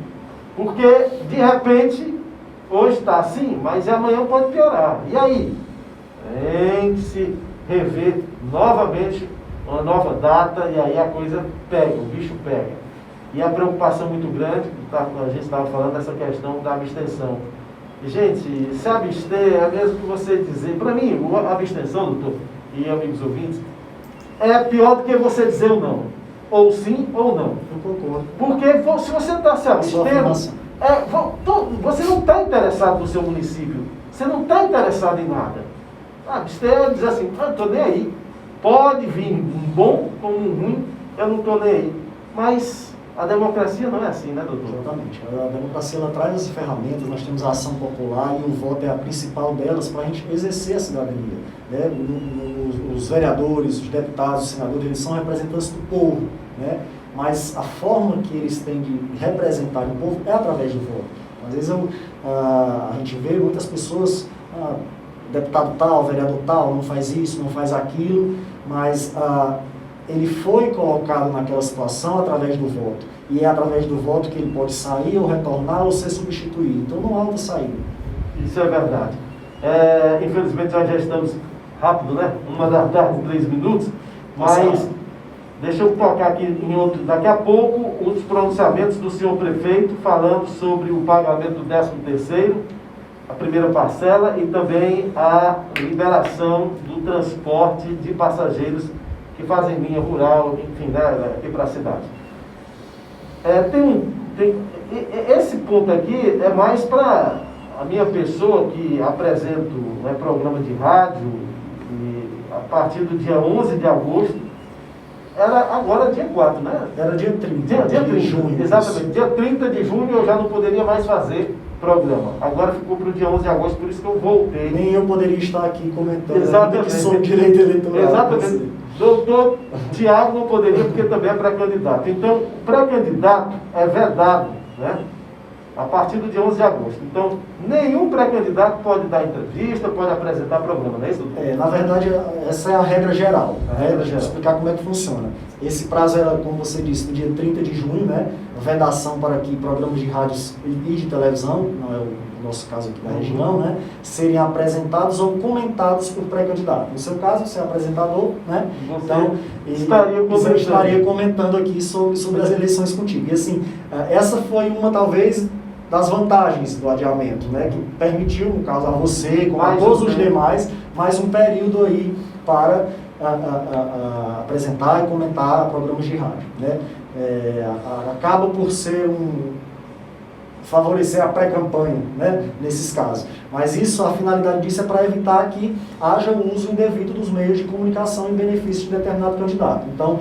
Porque, de repente, hoje está assim, mas amanhã pode piorar. E aí? Tem que se rever novamente uma nova data, e aí a coisa pega, o bicho pega. E a preocupação muito grande, a gente estava falando dessa questão da abstenção. E, gente, se abster é mesmo que você dizer, para mim, a abstenção, doutor, e amigos ouvintes, é pior do que você dizer ou não. Ou sim ou não. Eu concordo. Porque se você está se abstendo, você não está interessado no seu município. Você não está interessado em nada. Abster é dizer assim, eu não estou nem aí. Pode vir um bom como um ruim, eu não estou nem aí. Mas a democracia não é assim, né, doutor? Exatamente. A democracia ela traz as ferramentas, nós temos a ação popular e o voto é a principal delas para a gente exercer a cidadania. Né? Os vereadores, os deputados, os senadores, eles são representantes do povo. Né? Mas a forma que eles têm de representar o povo é através do voto. Às vezes a gente vê muitas pessoas, deputado tal, vereador tal, não faz isso, não faz aquilo, mas ele foi colocado naquela situação através do voto. E é através do voto que ele pode sair ou retornar ou ser substituído. Então não há outra saída. Isso é verdade. Infelizmente nós já estamos rápido, né? 1h, 3 minutos, mas deixa eu tocar aqui em outro. Daqui a pouco, os pronunciamentos do senhor prefeito falando sobre o pagamento do 13º, a primeira parcela, e também a liberação do transporte de passageiros que fazem linha rural, enfim, né, aqui para a cidade. Esse ponto aqui é mais para a minha pessoa, que apresento, né, programa de rádio, e a partir do dia 11 de agosto, era agora dia 4, né? Era dia 30. Dia 30, de junho. exatamente. Dia 30 de junho eu já não poderia mais fazer programa. Agora ficou para o dia 11 de agosto, por isso que eu voltei. Nem eu poderia estar aqui comentando. Exatamente. Que sou direito eleitoral. Exatamente. Doutor Tiago não poderia, porque também é pré-candidato. Então, pré-candidato é vedado, né? A partir do dia 11 de agosto. Então, nenhum pré-candidato pode dar entrevista, pode apresentar programa, não é isso, doutor? Na verdade, essa é a regra geral. Regra geral. Vou explicar como é que funciona. Esse prazo era, como você disse, no dia 30 de junho, né? Vedação para que programas de rádios e de televisão, não é o nosso caso aqui da região, né? Serem apresentados ou comentados por pré-candidato. No seu caso, você é apresentador, né? Então, estaria comentando aqui sobre as eleições contigo. E assim, essa foi uma, talvez, das vantagens do adiamento, né? Que permitiu, no caso, a você, como a todos os demais, mais um período aí para apresentar e comentar programas de rádio, né? Acaba por ser favorecer a pré-campanha, né, nesses casos. Mas isso, a finalidade disso é para evitar que haja o uso indevido dos meios de comunicação em benefício de determinado candidato. Então,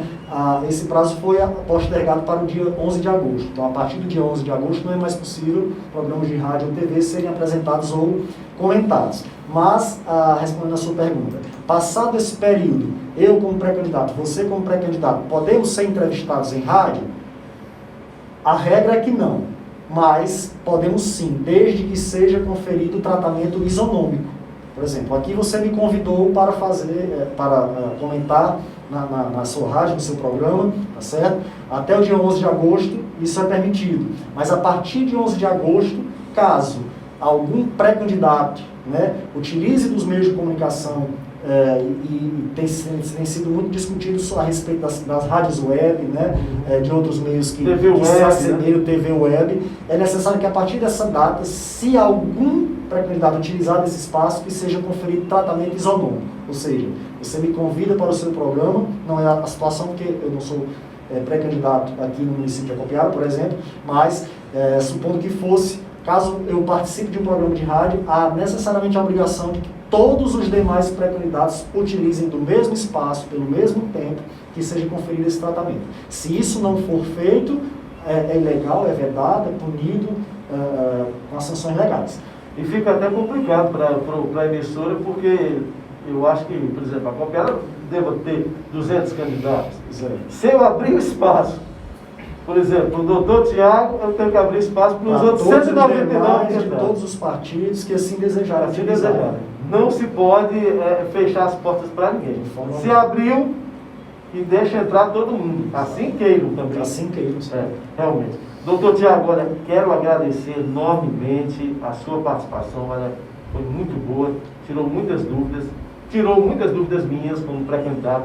esse prazo foi postergado para o dia 11 de agosto. Então, a partir do dia 11 de agosto não é mais possível programas de rádio ou TV serem apresentados ou comentados. Mas, respondendo a sua pergunta, passado esse período, eu como pré-candidato, você como pré-candidato, podemos ser entrevistados em rádio? A regra é que não. Mas podemos sim, desde que seja conferido o tratamento isonômico. Por exemplo, aqui você me convidou para comentar na sua rádio, no seu programa, tá certo? Até o dia 11 de agosto, isso é permitido. Mas a partir de 11 de agosto, caso algum pré-candidato, né, utilize dos meios de comunicação, e tem sido muito discutido a respeito das rádios web, né, de outros meios que se assemelham, TV web, é necessário que a partir dessa data, se algum pré-candidato utilizar desse espaço, que seja conferido tratamento isonômico. Ou seja, você me convida para o seu programa, não é a situação porque eu não sou pré-candidato aqui no município de Acopiara, por exemplo, mas supondo que fosse, caso eu participe de um programa de rádio, há necessariamente a obrigação de que todos os demais pré-candidatos utilizem do mesmo espaço, pelo mesmo tempo, que seja conferido esse tratamento. Se isso não for feito, é ilegal, é vedado, é punido com as sanções legais. E fica até complicado para a emissora, porque eu acho que, por exemplo, a Acopiara deva ter 200 candidatos. Se eu abrir o espaço, por exemplo, o doutor Tiago, eu tenho que abrir espaço para os outros 199 de todos os partidos que assim desejarem. Não se pode fechar as portas para ninguém. Se abriu, e deixa entrar todo mundo. Assim queiram também. Assim queiram. Realmente. Doutor Tiago, olha, quero agradecer enormemente a sua participação. Olha, foi muito boa, tirou muitas dúvidas minhas como pré-candidato.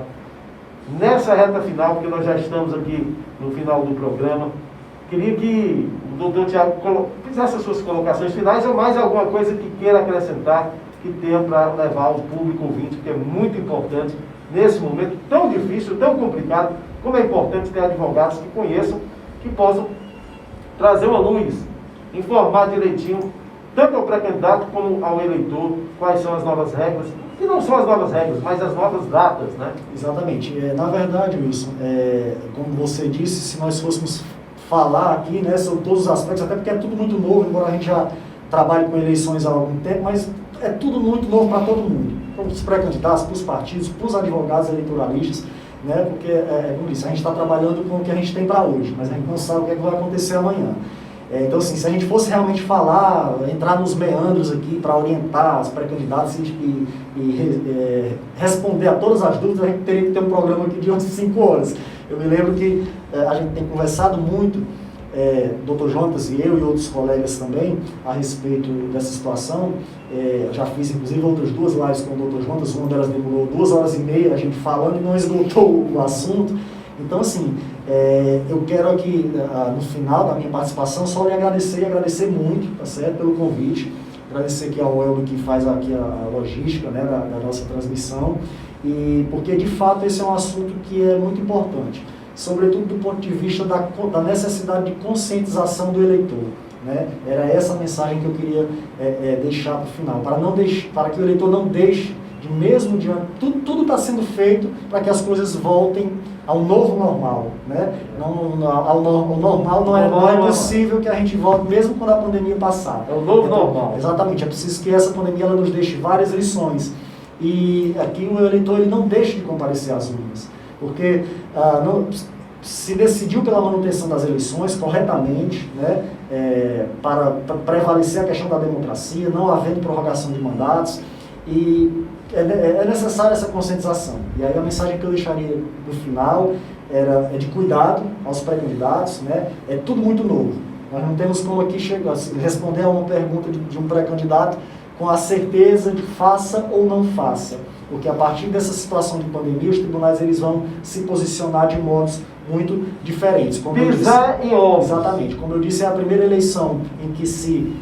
Nessa reta final, porque nós já estamos aqui no final do programa, queria que o doutor Tiago fizesse as suas colocações finais ou mais alguma coisa que queira acrescentar, que tenha para levar ao público ouvinte, que é muito importante nesse momento tão difícil, tão complicado, como é importante ter advogados que conheçam, que possam trazer uma luz, informar direitinho, tanto ao pré-candidato como ao eleitor, quais são as novas regras, que não são as novas regras, mas as novas datas, né? Exatamente. Na verdade, Wilson, como você disse, se nós fôssemos falar aqui, né, sobre todos os aspectos, até porque é tudo muito novo, embora a gente já trabalhe com eleições há algum tempo, mas é tudo muito novo para todo mundo, para os pré-candidatos, para os partidos, para os advogados eleitoralistas, né, porque, como disse, a gente está trabalhando com o que a gente tem para hoje, mas a gente não sabe o que vai acontecer amanhã. Então, assim, se a gente fosse realmente falar, entrar nos meandros aqui para orientar os pré-candidatos e responder a todas as dúvidas, a gente teria que ter um programa aqui de 5 horas. Eu me lembro que a gente tem conversado muito Dr. Jonas e eu e outros colegas também, a respeito dessa situação. Já fiz, inclusive, outras 2 lives com o Dr. Jonas, uma delas demorou 2 horas e meia, a gente falando e não esgotou o assunto. Então, assim, eu quero aqui, no final da minha participação, só lhe agradecer e agradecer muito, tá certo, pelo convite. Agradecer aqui ao Elber que faz aqui a logística, né, da nossa transmissão, e porque, de fato, esse é um assunto que é muito importante, sobretudo do ponto de vista da necessidade de conscientização do eleitor. Né? Era essa a mensagem que eu queria deixar para o final, para que o eleitor não deixe de, mesmo diante, tudo está sendo feito para que as coisas voltem ao novo normal. Né? O normal não é possível que a gente volte, mesmo quando a pandemia passar. É o novo normal. Exatamente, é preciso que essa pandemia ela nos deixe várias lições. E aqui o eleitor ele não deixa de comparecer às urnas, porque se decidiu pela manutenção das eleições corretamente, né, para prevalecer a questão da democracia, não havendo prorrogação de mandatos, e é necessária essa conscientização. E aí a mensagem que eu deixaria no final é de cuidado aos pré-candidatos, né? É tudo muito novo. Nós não temos como aqui responder a uma pergunta de um pré-candidato com a certeza de faça ou não faça, porque a partir dessa situação de pandemia, os tribunais eles vão se posicionar de modos muito diferentes. Pisar em ovos. Exatamente. Como eu disse, é a primeira eleição em que se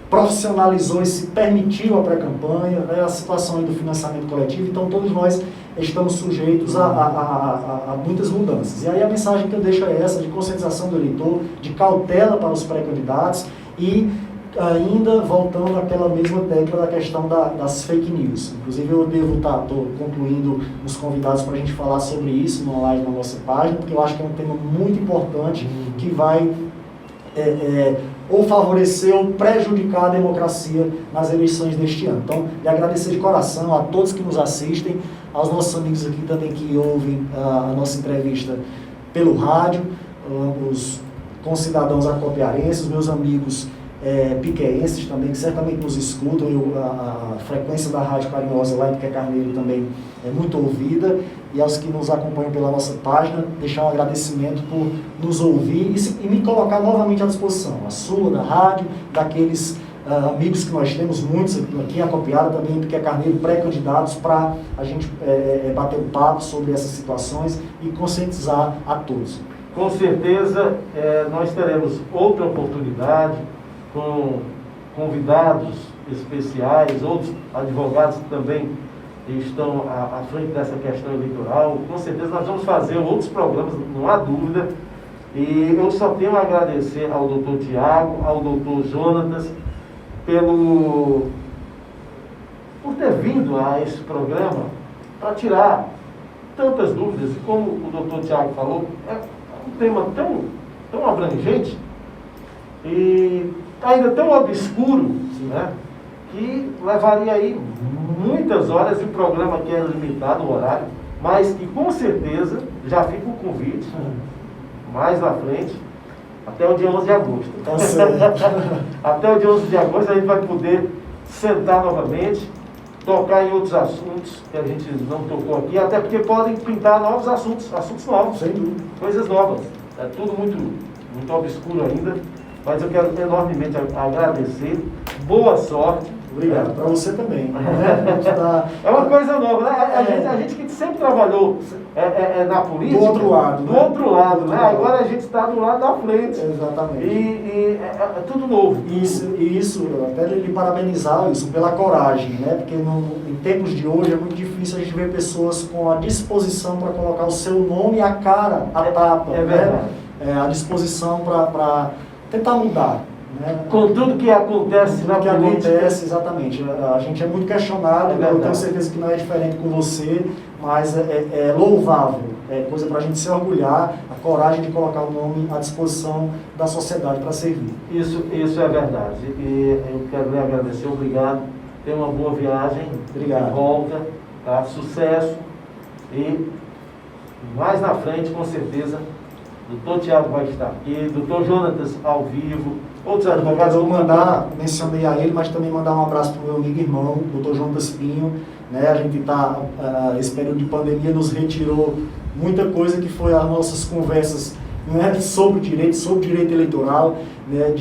profissionalizou e se permitiu a pré-campanha, né, a situação do financiamento coletivo, então todos nós estamos sujeitos a muitas mudanças. E aí a mensagem que eu deixo é essa, de conscientização do eleitor, de cautela para os pré-candidatos e ainda voltando àquela mesma tecla da questão das fake news. Inclusive eu estou concluindo os convidados para a gente falar sobre isso numa live na nossa página, porque eu acho que é um tema muito importante que vai ou favorecer ou prejudicar a democracia nas eleições deste ano. Então, lhe agradecer de coração a todos que nos assistem, aos nossos amigos aqui também que ouvem a nossa entrevista pelo rádio, os concidadãos acopiarenses, meus amigos piqueenses também, que certamente nos escutam. A frequência da Rádio Carinhosa lá em Piqué Carneiro também é muito ouvida, e aos que nos acompanham pela nossa página, deixar um agradecimento por nos ouvir e me colocar novamente à disposição, a sua, da rádio, daqueles amigos que nós temos, muitos aqui em Acopiara, também em Piqué Carneiro, pré-candidatos, para a gente bater um papo sobre essas situações e conscientizar a todos. Com certeza, nós teremos outra oportunidade com convidados especiais, outros advogados que também estão à frente dessa questão eleitoral. Com certeza nós vamos fazer outros programas, não há dúvida. E eu só tenho a agradecer ao doutor Tiago, ao doutor Jonas, por ter vindo a esse programa para tirar tantas dúvidas. E como o doutor Tiago falou, é um tema tão abrangente e ainda tão obscuro, né, que levaria aí muitas horas, e o programa aqui é limitado, o horário, mas que com certeza já fica o convite, mais na frente, até o dia 11 de agosto. Tá certo. Até o dia 11 de agosto a gente vai poder sentar novamente, tocar em outros assuntos que a gente não tocou aqui, até porque podem pintar novos assuntos novos, Sem dúvida. coisas novas. É tudo muito obscuro ainda, mas eu quero enormemente agradecer. Boa sorte. Obrigado. Para você também. É uma coisa nova, né? A gente que sempre trabalhou na política. Do outro lado. Do outro lado, né? Agora a gente está do lado da frente. Exatamente. E é tudo novo. Isso, até lhe parabenizar isso pela coragem, né? Porque em tempos de hoje é muito difícil a gente ver pessoas com a disposição para colocar o seu nome e a cara à tapa. É verdade. Né? A disposição para tentar mudar. Né? Com tudo que acontece na política. Exatamente. A gente é muito questionado, eu tenho certeza que não é diferente com você, mas é louvável, é coisa para a gente se orgulhar, a coragem de colocar o nome à disposição da sociedade para servir. Isso é verdade. E eu quero lhe agradecer, obrigado. Tenha uma boa viagem. Obrigado. De volta, tá? Sucesso. E mais na frente, com certeza, o doutor Tiago vai estar aqui, o doutor Jonas ao vivo, outros advogados. Eu vou mencionei a ele, mas também mandar um abraço para o meu amigo e irmão, o doutor Jonas Pinho. Né? A gente esse período de pandemia nos retirou muita coisa que foi as nossas conversas né, sobre o direito eleitoral, né,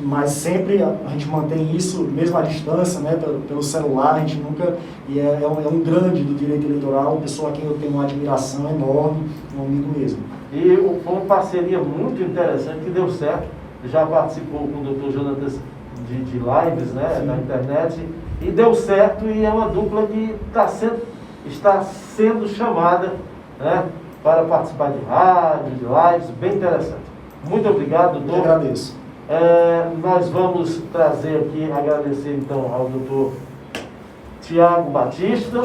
mas sempre a gente mantém isso, mesmo à distância, né, pelo celular, a gente nunca, e é um grande do direito eleitoral, uma pessoa a quem eu tenho uma admiração enorme, um amigo mesmo. E foi uma parceria muito interessante que deu certo. Já participou com o Dr. Jonatas de lives, né, na internet, e deu certo, e é uma dupla que está sendo chamada, né, para participar de rádio, de lives, bem interessante. Muito obrigado, doutor. Eu agradeço. Nós vamos trazer aqui, agradecer então ao doutor Tiago Batista,